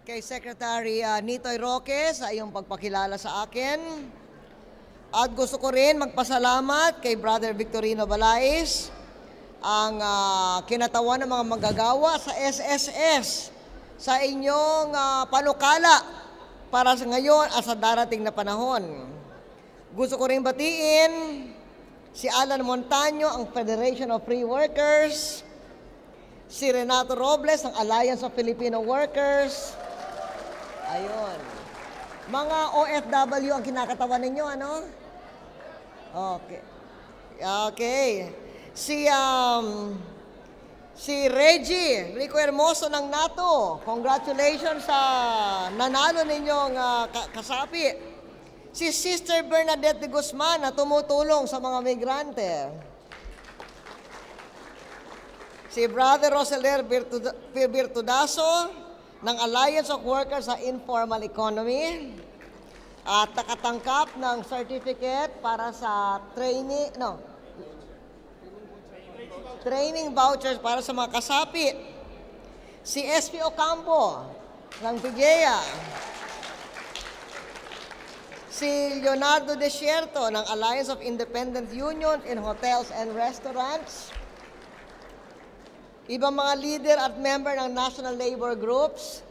kay Secretary Nitoy Roque sa iyong pagpakilala sa akin. At gusto ko rin magpasalamat kay Brother Victorino Balais, ang kinatawan ng mga manggagawa sa SSS sa inyong panukala para sa ngayon at sa darating na panahon. Gusto ko rin batiin si Alan Montaño, ang Federation of Free Workers, si Renato Robles, ng Alliance of Filipino Workers. Ayun. Mga OFW ang kinakatawan ninyo, ano? Okay. Okay. Si Reggie Rico Hermoso ng NATO. Congratulations sa nanalo ninyong kasapi. Si Sister Bernadette de Guzman na tumutulong sa mga migrante. Si Brother Roseler Virtudaso ng Alliance of Workers sa Informal Economy at nakatangkap ng certificate para sa training vouchers para sa mga kasapi. Si SP Ocampo ng PIGEA. Si Leonardo Desierto ng Alliance of Independent Unions in Hotels and Restaurants. Ibang mga leader at member ng National Labor Groups.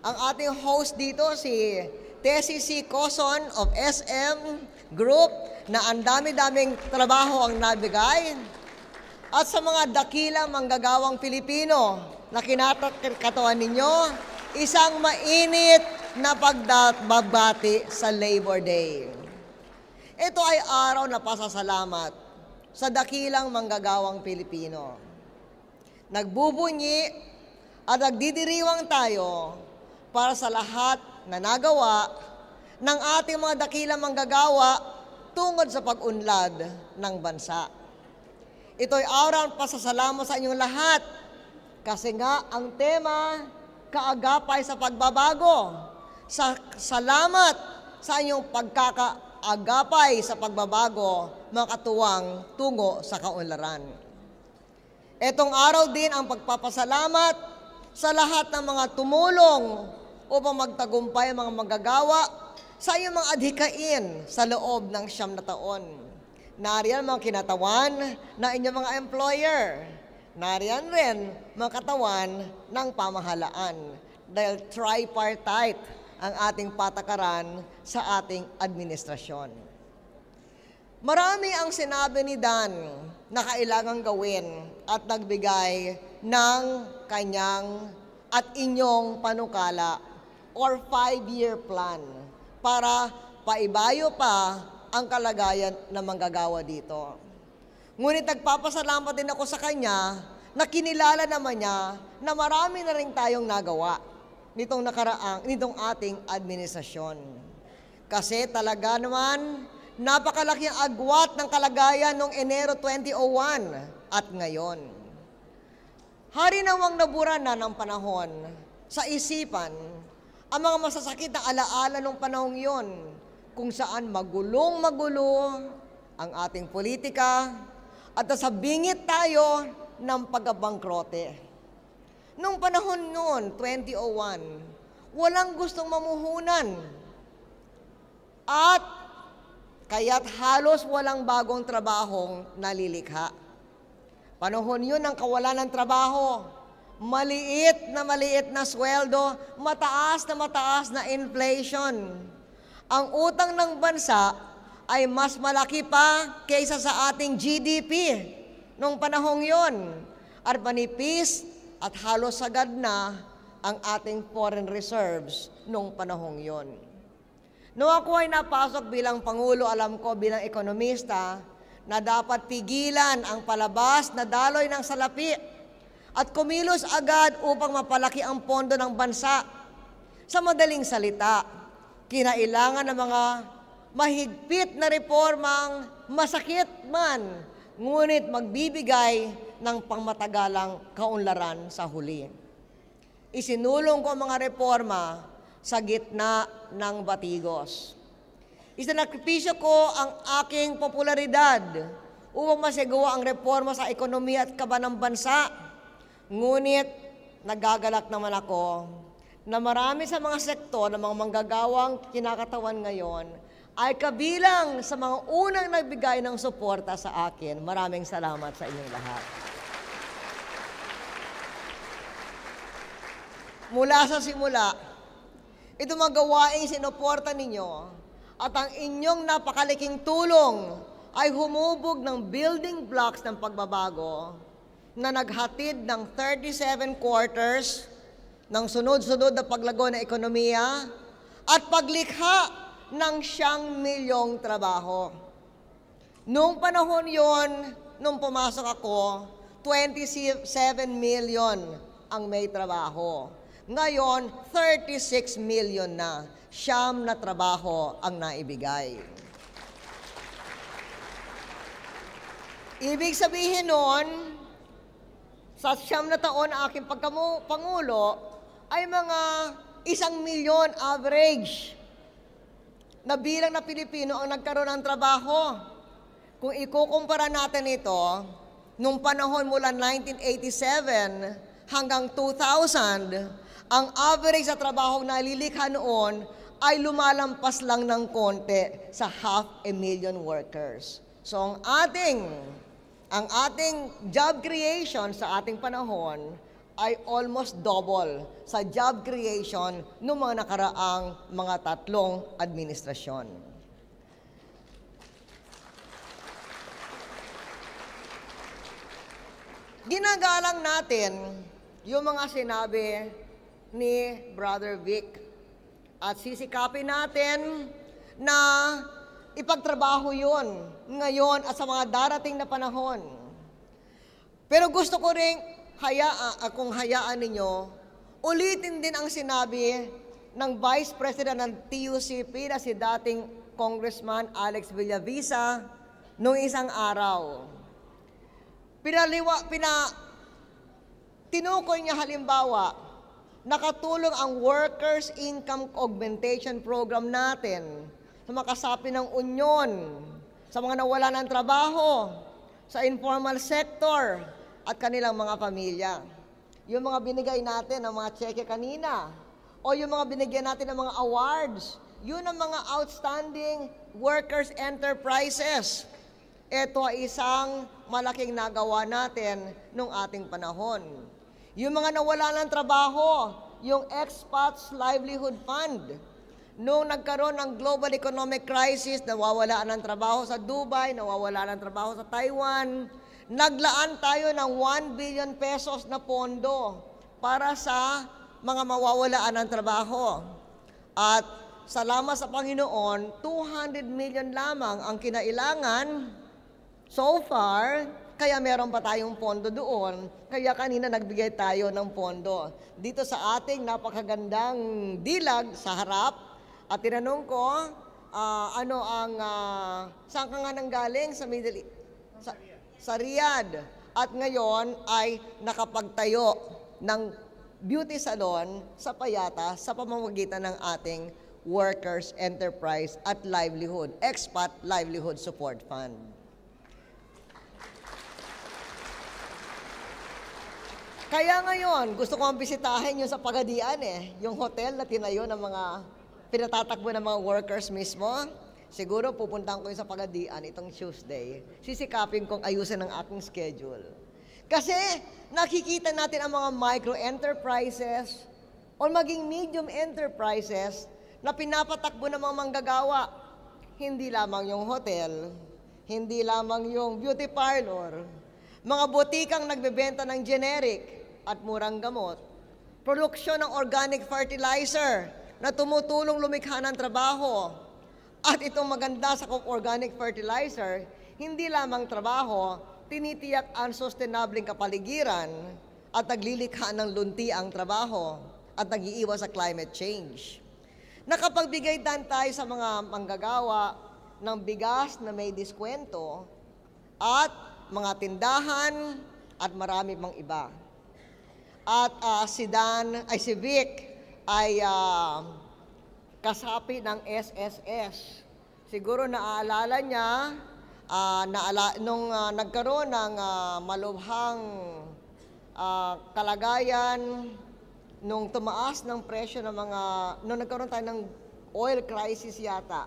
Ang ating host dito, si Tessie C. Coson of SM Group, na ang dami-daming trabaho ang nabigay. At sa mga dakilang manggagawang Pilipino na kinakatawan ninyo, isang mainit na pagbabati sa Labor Day. Ito ay araw na pasasalamat sa dakilang manggagawang Pilipino. Nagbubunyi at nagdidiriwang tayo para sa lahat na nagawa ng ating mga dakilang manggagawa tungkol sa pag-unlad ng bansa. Ito'y araw ng pasasalamat sa inyong lahat kasi nga ang tema, kaagapay sa pagbabago. Salamat sa inyong pagkakaagapay sa pagbabago, mga katuwang tungo sa kaunlaran. Itong araw din ang pagpapasalamat sa lahat ng mga tumulong upang magtagumpay ang mga manggagawa sa iyong mga adhikain sa loob ng 9 na taon. Nariyan mga kinatawan ng inyong mga employer. Nariyan rin mga katawan ng pamahalaan dahil tripartite ang ating patakaran sa ating administrasyon. Marami ang sinabi ni Dan na kailangang gawin at nagbigay ng kanyang at inyong panukala or 5-year plan para paibayo pa ang kalagayan ng manggagawa dito. Ngunit nagpapasalamat din ako sa kanya na kinilala naman niya na marami na rin tayong nagawa nitong ating administrasyon. Kasi talaga naman, napakalaking agwat ng kalagayan noong Enero 2001 at ngayon. Hari nawang nabura na ng panahon sa isipan ang mga masasakit na alaala ng panahong yon kung saan magulong-magulo ang ating politika at nasabingit tayo ng pagkabangkrote. Noong panahon noon, 2001, walang gustong mamuhunan at kaya't halos walang bagong trabahong nalilikha. Panahon yun ng kawalan ng trabaho, maliit na sweldo, mataas na inflation. Ang utang ng bansa ay mas malaki pa kaysa sa ating GDP noong panahong yun. At manipis at halos sagad na ang ating foreign reserves noong panahong yon. Noong ako ay napasok bilang Pangulo, alam ko bilang ekonomista na dapat pigilan ang palabas na daloy ng salapi at kumilos agad upang mapalaki ang pondo ng bansa. Sa madaling salita, kinailangan ng mga mahigpit na reformang masakit man, ngunit magbibigay ng pangmatagalang kaunlaran sa huli. Isinulong ko ang mga reforma sa gitna ng batigos. Isinakripisyo ko ang aking popularidad upang masagawa ang reforma sa ekonomiya at kaban ng bansa. Ngunit nagagalak naman ako na marami sa mga sektor ng mga manggagawang kinakatawan ngayon ay kabilang sa mga unang nagbigay ng suporta sa akin. Maraming salamat sa inyong lahat. Mula sa simula, ito mga gawaing sinuporta ninyo at ang inyong napakaliking tulong ay humubog ng building blocks ng pagbabago na naghatid ng 37 quarters ng sunod-sunod na paglago ng ekonomiya at paglikha ng 9 milyong trabaho. Noong panahon yon, nung pumasok ako, 27 million ang may trabaho. Ngayon, 36 million na. 9 na trabaho ang naibigay. Ibig sabihin nun, sa 9 na taon na aking pagkapangulo, ay mga 1 milyon average na bilang na Pilipino ang nagkaroon ng trabaho. Kung ikukumpara natin ito, nung panahon mula 1987 hanggang 2000, ang average sa trabaho na lilikha noon ay lumalampas lang ng konti sa 500,000 workers. So ang ating job creation sa ating panahon ay almost double sa job creation ng mga nakaraang mga 3 administrasyon. Ginagalang natin yung mga sinabi ni Brother Vic at sisikapin natin na ipagtrabaho yun ngayon at sa mga darating na panahon. Pero gusto ko rin kung hayaan ninyo, ulitin din ang sinabi ng Vice President ng TUCP na si dating Congressman Alex Villavisa noong isang araw. Tinukoy niya halimbawa, nakatulong ang Workers' Income Augmentation Program natin sa makasapi ng union, sa mga nawala ng trabaho, sa informal sector, at kanilang mga pamilya. Yung mga binigay natin ng mga cheque kanina, o yung mga binigyan natin ng mga awards, yun ang mga outstanding workers' enterprises. Ito ay isang malaking nagawa natin nung ating panahon. Yung mga nawala ng trabaho, yung Expats Livelihood Fund. Nung nagkaroon ng global economic crisis, nawawalaan ng trabaho sa Dubai, nawawalaan ng trabaho sa Taiwan, naglaan tayo ng 1 billion pesos na pondo para sa mga mawawalaan ng trabaho. At salamat sa Panginoon, 200 million lamang ang kinailangan so far, kaya meron pa tayong pondo doon. Kaya kanina nagbigay tayo ng pondo. Dito sa ating napakagandang dilag sa harap, at tinanong ko, saan ka nga nanggaling sa Middle East? Sa Riyadh. At ngayon ay nakapagtayo ng beauty salon sa Payata sa pamamagitan ng ating Workers' Enterprise at Livelihood, Expat Livelihood Support Fund. Kaya ngayon, gusto kong bisitahin yung sa Pagadian yung hotel na tinayo ng mga pinatatakbo ng mga workers mismo. Siguro pupuntahan ko yung sa Pagadian itong Tuesday. Sisikapin kong ayusin ang aking schedule. Kasi nakikita natin ang mga micro-enterprises o maging medium enterprises na pinapatakbo ng mga manggagawa. Hindi lamang yung hotel, hindi lamang yung beauty parlor, mga butikang nagbebenta ng generic at murang gamot, produksyon ng organic fertilizer na tumutulong lumikha ng trabaho. At itong maganda sa organic fertilizer, hindi lamang trabaho, tinitiyak ang sustainable kapaligiran at naglilikha ng luntiang trabaho at nag-iiwas sa climate change. Nakapagbigay din tayo sa mga manggagawa ng bigas na may diskwento at mga tindahan at marami pang iba. At si Vic ay kasapi ng SSS. Siguro naaalala niya, nung nagkaroon ng malubhang kalagayan nung tumaas ng presyo ng mga, nung nagkaroon tayo ng oil crisis yata,